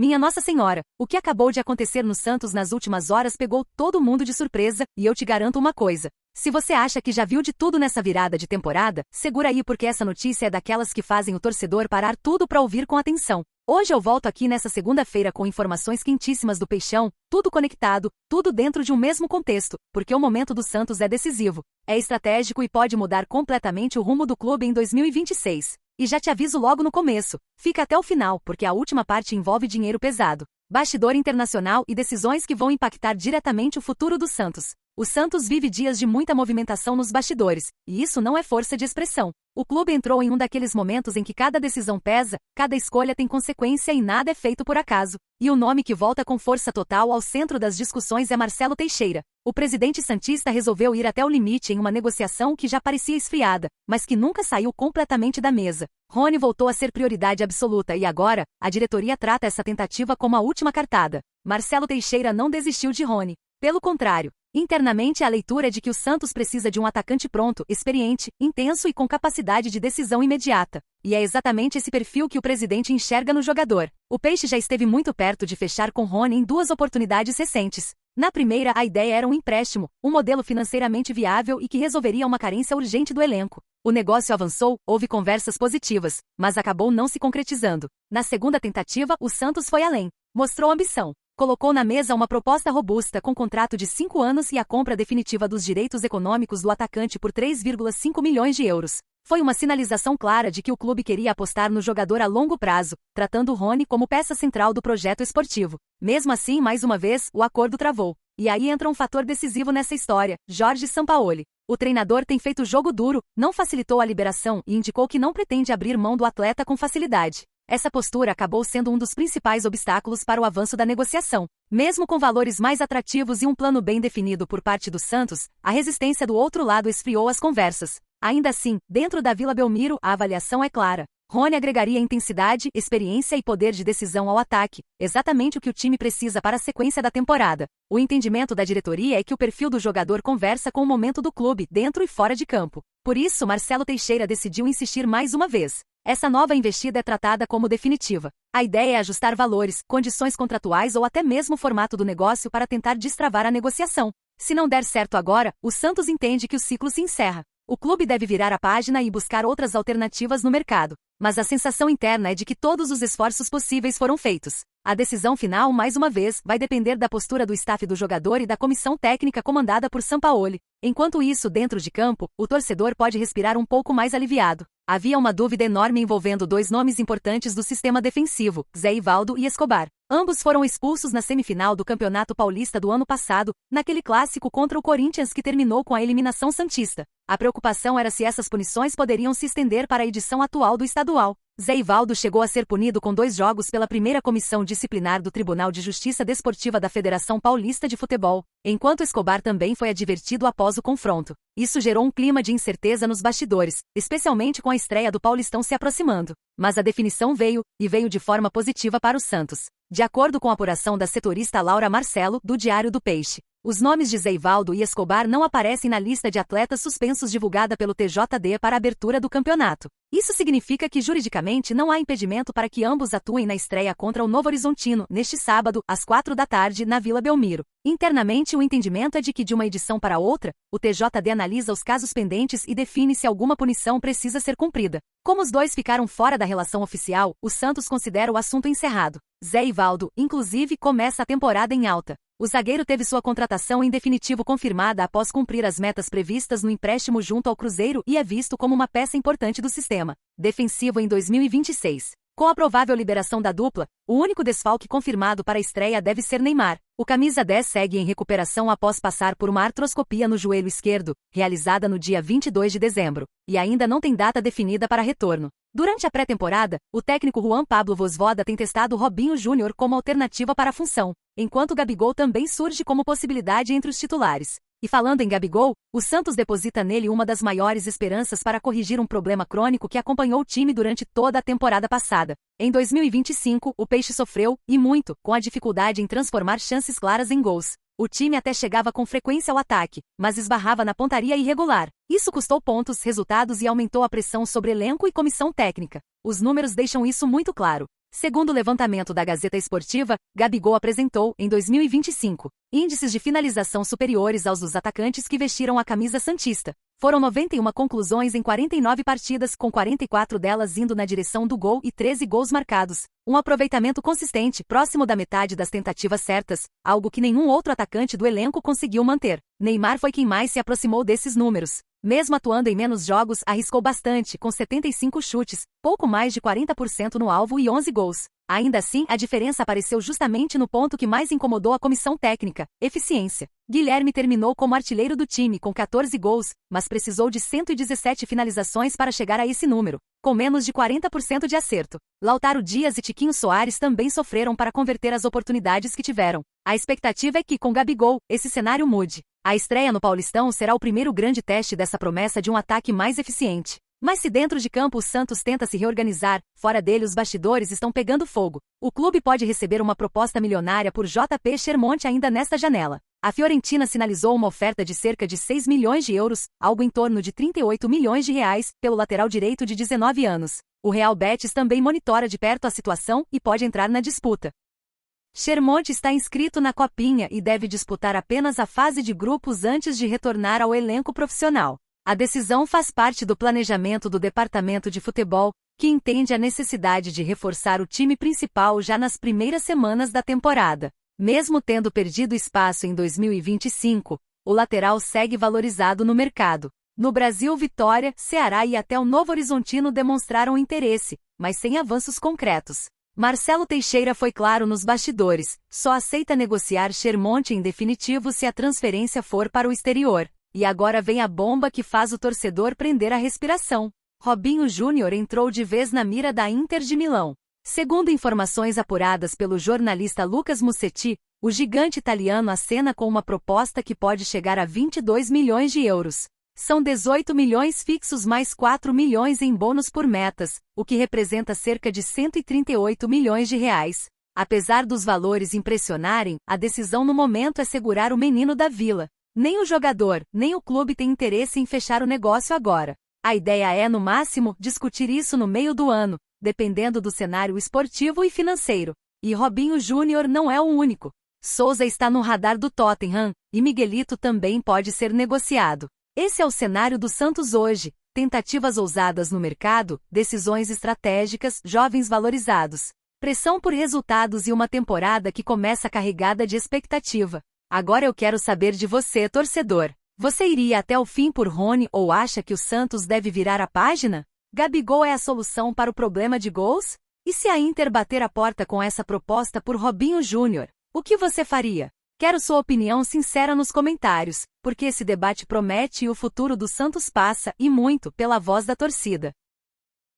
Minha Nossa Senhora, o que acabou de acontecer no Santos nas últimas horas pegou todo mundo de surpresa, e eu te garanto uma coisa. Se você acha que já viu de tudo nessa virada de temporada, segura aí porque essa notícia é daquelas que fazem o torcedor parar tudo para ouvir com atenção. Hoje eu volto aqui nessa segunda-feira com informações quentíssimas do Peixão, tudo conectado, tudo dentro de um mesmo contexto, porque o momento do Santos é decisivo, é estratégico e pode mudar completamente o rumo do clube em 2026. E já te aviso logo no começo, fica até o final porque a última parte envolve dinheiro pesado, bastidor internacional e decisões que vão impactar diretamente o futuro do Santos. O Santos vive dias de muita movimentação nos bastidores, e isso não é força de expressão. O clube entrou em um daqueles momentos em que cada decisão pesa, cada escolha tem consequência e nada é feito por acaso. E o nome que volta com força total ao centro das discussões é Marcelo Teixeira. O presidente santista resolveu ir até o limite em uma negociação que já parecia esfriada, mas que nunca saiu completamente da mesa. Rony voltou a ser prioridade absoluta e agora, a diretoria trata essa tentativa como a última cartada. Marcelo Teixeira não desistiu de Rony. Pelo contrário, internamente a leitura é de que o Santos precisa de um atacante pronto, experiente, intenso e com capacidade de decisão imediata. E é exatamente esse perfil que o presidente enxerga no jogador. O Peixe já esteve muito perto de fechar com Rony em 2 oportunidades recentes. Na primeira, a ideia era um empréstimo, um modelo financeiramente viável e que resolveria uma carência urgente do elenco. O negócio avançou, houve conversas positivas, mas acabou não se concretizando. Na segunda tentativa, o Santos foi além. Mostrou ambição. Colocou na mesa uma proposta robusta com contrato de 5 anos e a compra definitiva dos direitos econômicos do atacante por 3,5 milhões de euros. Foi uma sinalização clara de que o clube queria apostar no jogador a longo prazo, tratando Rony como peça central do projeto esportivo. Mesmo assim, mais uma vez, o acordo travou. E aí entra um fator decisivo nessa história, Jorge Sampaoli. O treinador tem feito jogo duro, não facilitou a liberação e indicou que não pretende abrir mão do atleta com facilidade. Essa postura acabou sendo um dos principais obstáculos para o avanço da negociação. Mesmo com valores mais atrativos e um plano bem definido por parte do Santos, a resistência do outro lado esfriou as conversas. Ainda assim, dentro da Vila Belmiro, a avaliação é clara. Rony agregaria intensidade, experiência e poder de decisão ao ataque, exatamente o que o time precisa para a sequência da temporada. O entendimento da diretoria é que o perfil do jogador conversa com o momento do clube, dentro e fora de campo. Por isso, Marcelo Teixeira decidiu insistir mais uma vez. Essa nova investida é tratada como definitiva. A ideia é ajustar valores, condições contratuais ou até mesmo o formato do negócio para tentar destravar a negociação. Se não der certo agora, o Santos entende que o ciclo se encerra. O clube deve virar a página e buscar outras alternativas no mercado. Mas a sensação interna é de que todos os esforços possíveis foram feitos. A decisão final, mais uma vez, vai depender da postura do staff do jogador e da comissão técnica comandada por Sampaoli. Enquanto isso, dentro de campo, o torcedor pode respirar um pouco mais aliviado. Havia uma dúvida enorme envolvendo 2 nomes importantes do sistema defensivo, Zé Ivaldo e Escobar. Ambos foram expulsos na semifinal do Campeonato Paulista do ano passado, naquele clássico contra o Corinthians que terminou com a eliminação santista. A preocupação era se essas punições poderiam se estender para a edição atual do estadual. Zé Ivaldo chegou a ser punido com 2 jogos pela primeira comissão disciplinar do Tribunal de Justiça Desportiva da Federação Paulista de Futebol, enquanto Escobar também foi advertido após o confronto. Isso gerou um clima de incerteza nos bastidores, especialmente com a estreia do Paulistão se aproximando. Mas a definição veio, e veio de forma positiva para o Santos. De acordo com a apuração da setorista Laura Marcelo, do Diário do Peixe, os nomes de Zé Ivaldo e Escobar não aparecem na lista de atletas suspensos divulgada pelo TJD para a abertura do campeonato. Isso significa que juridicamente não há impedimento para que ambos atuem na estreia contra o Novo Horizontino, neste sábado, às 4 da tarde, na Vila Belmiro. Internamente, o entendimento é de que de uma edição para outra, o TJD analisa os casos pendentes e define se alguma punição precisa ser cumprida. Como os dois ficaram fora da relação oficial, o Santos considera o assunto encerrado. Zé Ivaldo, inclusive, começa a temporada em alta. O zagueiro teve sua contratação em definitivo confirmada após cumprir as metas previstas no empréstimo junto ao Cruzeiro e é visto como uma peça importante do sistema defensivo em 2026. Com a provável liberação da dupla, o único desfalque confirmado para a estreia deve ser Neymar. O camisa 10 segue em recuperação após passar por uma artroscopia no joelho esquerdo, realizada no dia 22 de dezembro, e ainda não tem data definida para retorno. Durante a pré-temporada, o técnico Juan Pablo Vozvoda tem testado Robinho Júnior como alternativa para a função, enquanto Gabigol também surge como possibilidade entre os titulares. E falando em Gabigol, o Santos deposita nele uma das maiores esperanças para corrigir um problema crônico que acompanhou o time durante toda a temporada passada. Em 2025, o Peixe sofreu, e muito, com a dificuldade em transformar chances claras em gols. O time até chegava com frequência ao ataque, mas esbarrava na pontaria irregular. Isso custou pontos, resultados e aumentou a pressão sobre elenco e comissão técnica. Os números deixam isso muito claro. Segundo o levantamento da Gazeta Esportiva, Gabigol apresentou, em 2025, índices de finalização superiores aos dos atacantes que vestiram a camisa santista. Foram 91 conclusões em 49 partidas, com 44 delas indo na direção do gol e 13 gols marcados. Um aproveitamento consistente, próximo da metade das tentativas certas, algo que nenhum outro atacante do elenco conseguiu manter. Neymar foi quem mais se aproximou desses números. Mesmo atuando em menos jogos, arriscou bastante, com 75 chutes, pouco mais de 40% no alvo e 11 gols. Ainda assim, a diferença apareceu justamente no ponto que mais incomodou a comissão técnica: eficiência. Guilherme terminou como artilheiro do time com 14 gols, mas precisou de 117 finalizações para chegar a esse número, com menos de 40% de acerto. Lautaro Dias e Tiquinho Soares também sofreram para converter as oportunidades que tiveram. A expectativa é que, com Gabigol, esse cenário mude. A estreia no Paulistão será o primeiro grande teste dessa promessa de um ataque mais eficiente. Mas se dentro de campo o Santos tenta se reorganizar, fora dele os bastidores estão pegando fogo. O clube pode receber uma proposta milionária por JP Chermonti ainda nesta janela. A Fiorentina sinalizou uma oferta de cerca de 6 milhões de euros, algo em torno de 38 milhões de reais, pelo lateral direito de 19 anos. O Real Betis também monitora de perto a situação e pode entrar na disputa. Chermonti está inscrito na Copinha e deve disputar apenas a fase de grupos antes de retornar ao elenco profissional. A decisão faz parte do planejamento do departamento de futebol, que entende a necessidade de reforçar o time principal já nas primeiras semanas da temporada. Mesmo tendo perdido espaço em 2025, o lateral segue valorizado no mercado. No Brasil, Vitória, Ceará e até o Novo Horizontino demonstraram interesse, mas sem avanços concretos. Marcelo Teixeira foi claro nos bastidores: só aceita negociar Chermonti em definitivo se a transferência for para o exterior. E agora vem a bomba que faz o torcedor prender a respiração. Robinho Júnior entrou de vez na mira da Inter de Milão. Segundo informações apuradas pelo jornalista Lucas Musetti, o gigante italiano acena com uma proposta que pode chegar a 22 milhões de euros. São 18 milhões fixos mais 4 milhões em bônus por metas, o que representa cerca de 138 milhões de reais. Apesar dos valores impressionarem, a decisão no momento é segurar o menino da Vila. Nem o jogador, nem o clube têm interesse em fechar o negócio agora. A ideia é, no máximo, discutir isso no meio do ano, dependendo do cenário esportivo e financeiro. E Robinho Júnior não é o único. Souza está no radar do Tottenham, e Miguelito também pode ser negociado. Esse é o cenário do Santos hoje: tentativas ousadas no mercado, decisões estratégicas, jovens valorizados. Pressão por resultados e uma temporada que começa carregada de expectativa. Agora eu quero saber de você, torcedor. Você iria até o fim por Rony ou acha que o Santos deve virar a página? Gabigol é a solução para o problema de gols? E se a Inter bater a porta com essa proposta por Robinho Júnior, o que você faria? Quero sua opinião sincera nos comentários, porque esse debate promete e o futuro do Santos passa, e muito, pela voz da torcida.